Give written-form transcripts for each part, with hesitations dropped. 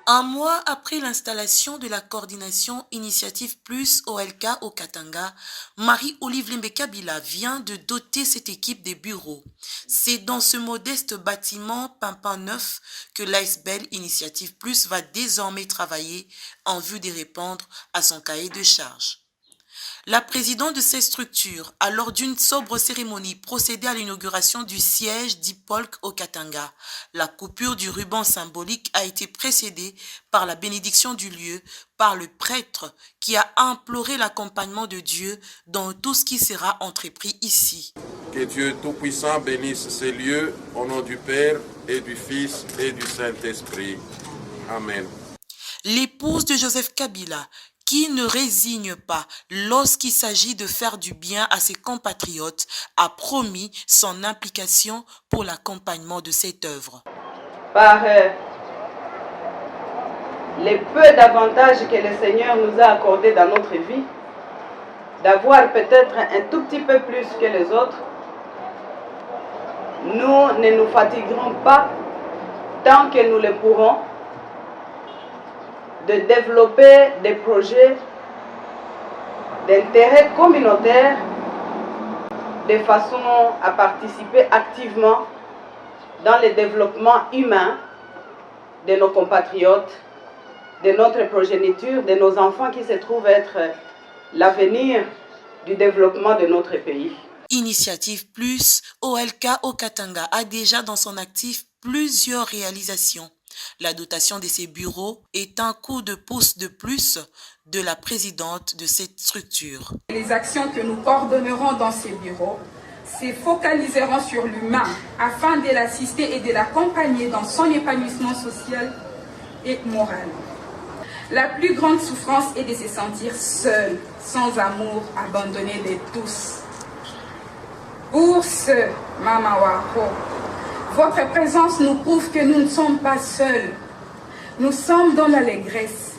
Un mois après l'installation de la coordination Initiative Plus OLK au Katanga, Marie-Olive Lembe-Kabila vient de doter cette équipe des bureaux. C'est dans ce modeste bâtiment pimpant neuf que l'ASBEL Initiative Plus va désormais travailler en vue de répondre à son cahier de charges. La présidente de ces structures a lors d'une sobre cérémonie procédé à l'inauguration du siège d'IPOLC au Katanga. La coupure du ruban symbolique a été précédée par la bénédiction du lieu par le prêtre qui a imploré l'accompagnement de Dieu dans tout ce qui sera entrepris ici. Que Dieu Tout-Puissant bénisse ces lieux au nom du Père et du Fils et du Saint-Esprit. Amen. L'épouse de Joseph Kabila, qui ne résigne pas lorsqu'il s'agit de faire du bien à ses compatriotes, a promis son implication pour l'accompagnement de cette œuvre. Par les peu d'avantages que le Seigneur nous a accordés dans notre vie, d'avoir peut-être un tout petit peu plus que les autres, nous ne nous fatiguerons pas tant que nous le pourrons de développer des projets d'intérêt communautaire de façon à participer activement dans le développement humain de nos compatriotes, de notre progéniture, de nos enfants qui se trouvent être l'avenir du développement de notre pays. Initiative Plus OLK au Katanga a déjà dans son actif plusieurs réalisations. La dotation de ces bureaux est un coup de pouce de plus de la présidente de cette structure. Les actions que nous coordonnerons dans ces bureaux se focaliseront sur l'humain afin de l'assister et de l'accompagner dans son épanouissement social et moral. La plus grande souffrance est de se sentir seul, sans amour, abandonné de tous. Pour ce Mama Wako, votre présence nous prouve que nous ne sommes pas seuls. Nous sommes dans l'allégresse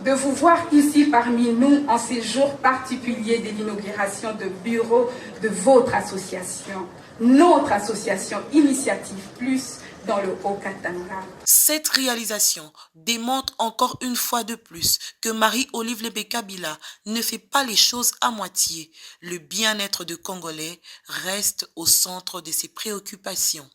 de vous voir ici parmi nous en ces jours particuliers de l'inauguration de bureau de votre association, notre association Initiative Plus dans le Haut-Katanga. Cette réalisation démontre encore une fois de plus que Marie-Olive Lembe-Kabila ne fait pas les choses à moitié. Le bien-être de Congolais reste au centre de ses préoccupations.